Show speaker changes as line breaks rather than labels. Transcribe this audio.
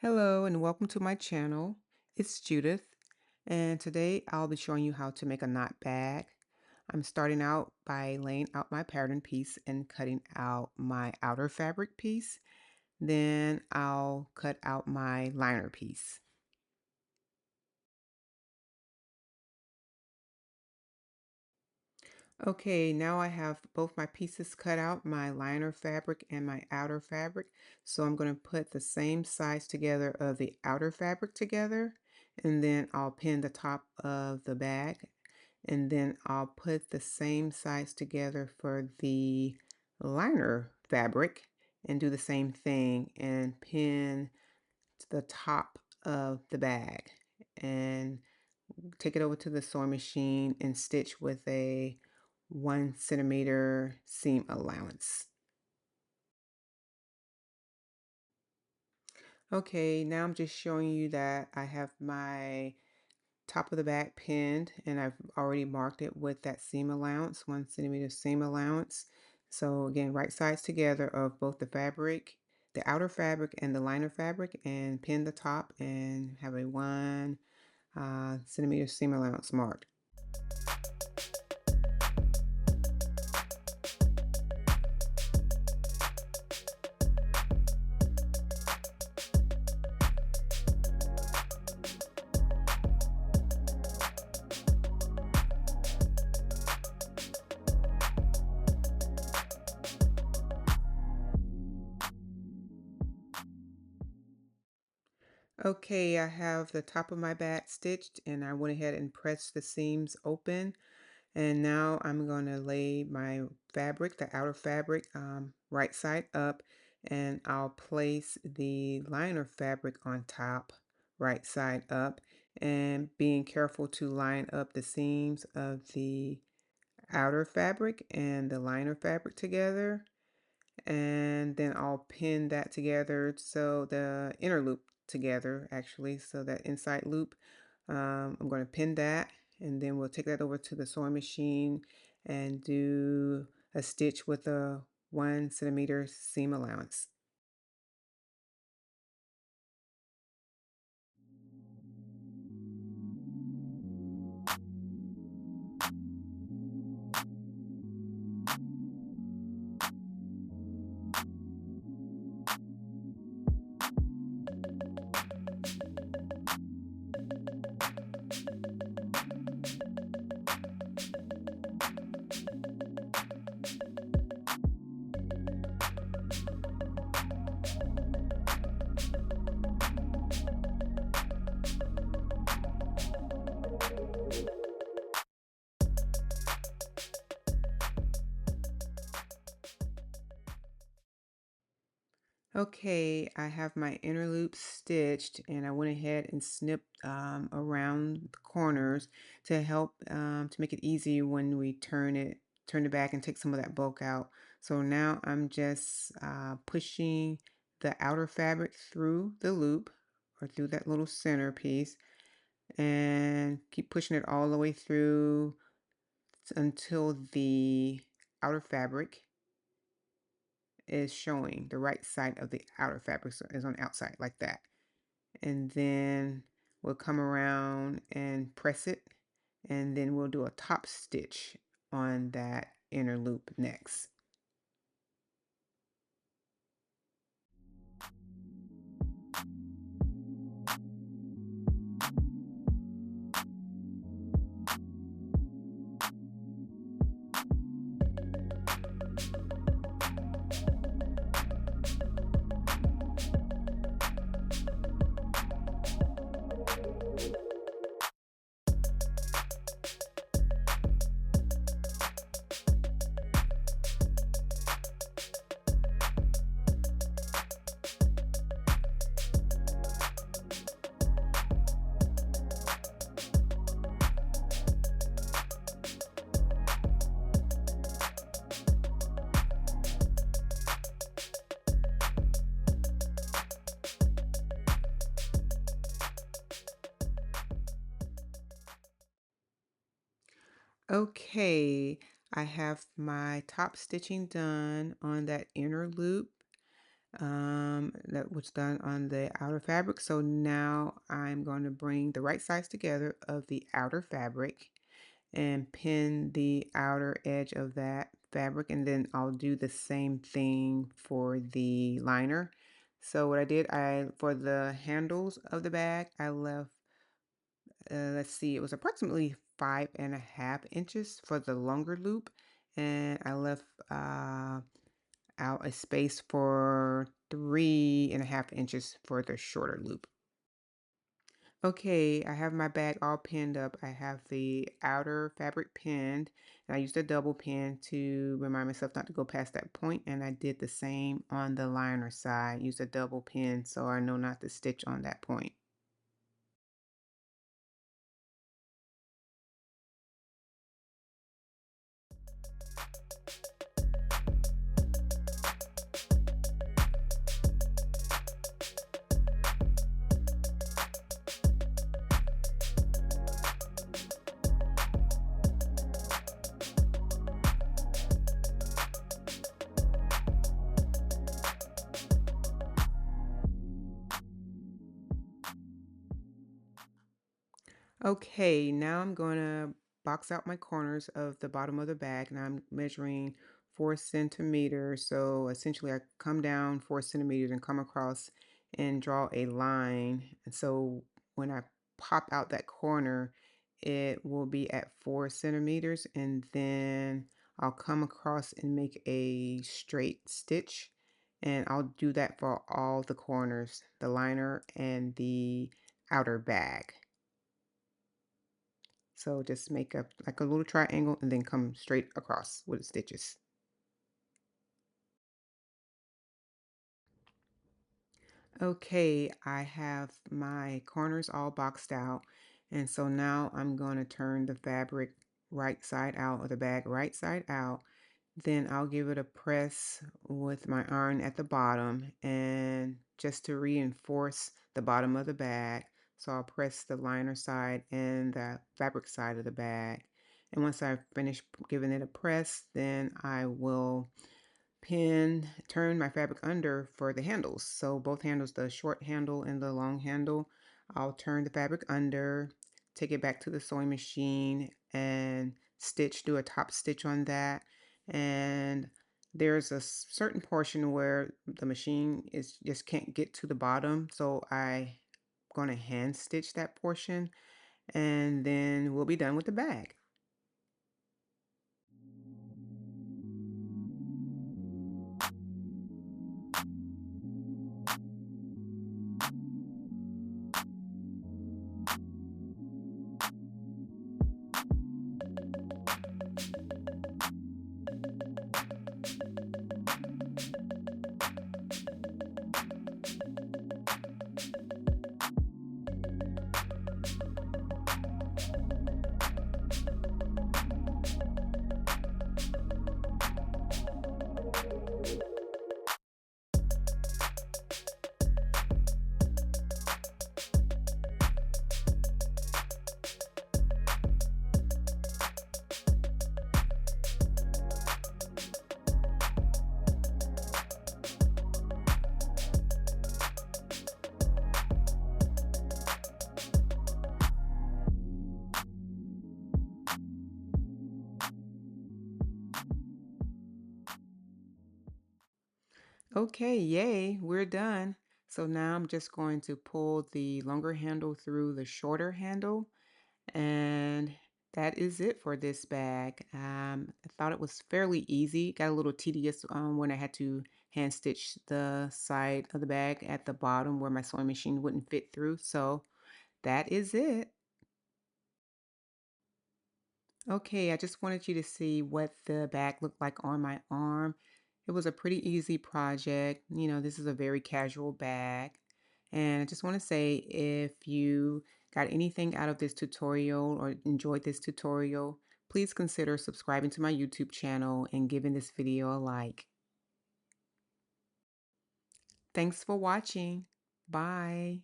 Hello and welcome to my channel. It's Judith, and today I'll be showing you how to make a knot bag. I'm starting out by laying out my pattern piece and cutting out my outer fabric piece. Then I'll cut out my liner piece. Okay, now I have both my pieces cut out, my liner fabric and my outer fabric. So I'm going to put the same size together of the outer fabric together, and then I'll pin the top of the bag, and then I'll put the same size together for the liner fabric and do the same thing and pin the top of the bag and take it over to the sewing machine and stitch with a 1 centimeter seam allowance. Okay, now I'm just showing you that I have my top of the bag pinned and I've already marked it with that seam allowance, 1 centimeter seam allowance. So again, right sides together of both the fabric, the outer fabric and the liner fabric, and pin the top and have a 1 centimeter seam allowance marked. Okay, I have the top of my bag stitched and I went ahead and pressed the seams open. And now I'm going to lay my fabric, the outer fabric, right side up, and I'll place the liner fabric on top, right side up, and being careful to line up the seams of the outer fabric and the liner fabric together. And then I'll pin that together, so the inner loop together actually, so that inside loop, I'm going to pin that, and then we'll take that over to the sewing machine and do a stitch with a 1 centimeter seam allowance. Okay, I have my inner loop stitched and I went ahead and snipped around the corners to help to make it easy when we turn it back and take some of that bulk out. So now I'm just pushing the outer fabric through the loop or through that little center piece and keep pushing it all the way through until the outer fabric is showing, the right side of the outer fabric is on the outside like that. And then we'll come around and press it, and then we'll do a top stitch on that inner loop next. Okay, I have my top stitching done on that inner loop. that was done on the outer fabric. So now I'm going to bring the right sides together of the outer fabric and pin the outer edge of that fabric, and then I'll do the same thing for the liner. So what I did, I for the handles of the bag, I left, let's see, it was approximately 5.5 inches for the longer loop, and I left out a space for 3.5 inches for the shorter loop. Okay, I have my bag all pinned up. I have the outer fabric pinned, and I used a double pin to remind myself not to go past that point, and I did the same on the liner side. Used a double pin so I know not to stitch on that point. Okay, now I'm gonna box out my corners of the bottom of the bag, and I'm measuring 4 centimeters. So essentially, I come down 4 centimeters and come across and draw a line. And so when I pop out that corner, it will be at 4 centimeters, and then I'll come across and make a straight stitch. And I'll do that for all the corners, the liner and the outer bag. So just make a like a little triangle and then come straight across with the stitches. Okay, I have my corners all boxed out. And so now I'm going to turn the fabric right side out, or the bag right side out. Then I'll give it a press with my iron at the bottom, and just to reinforce the bottom of the bag. So I'll press the liner side and the fabric side of the bag. And once I've finished giving it a press, then I will turn my fabric under for the handles. So both handles, the short handle and the long handle, I'll turn the fabric under, take it back to the sewing machine and do a top stitch on that. And there's a certain portion where the machine is just can't get to the bottom. So I going to hand stitch that portion, and then we'll be done with the bag. Okay, yay, we're done. So now I'm just going to pull the longer handle through the shorter handle, and that is it for this bag. I thought it was fairly easy. Got a little tedious when I had to hand stitch the side of the bag at the bottom where my sewing machine wouldn't fit through. So that is it. Okay, I just wanted you to see what the bag looked like on my arm. It was a pretty easy project. This is a very casual bag. And I just want to say, if you got anything out of this tutorial or enjoyed this tutorial, please consider subscribing to my YouTube channel and giving this video a like. Thanks for watching. Bye.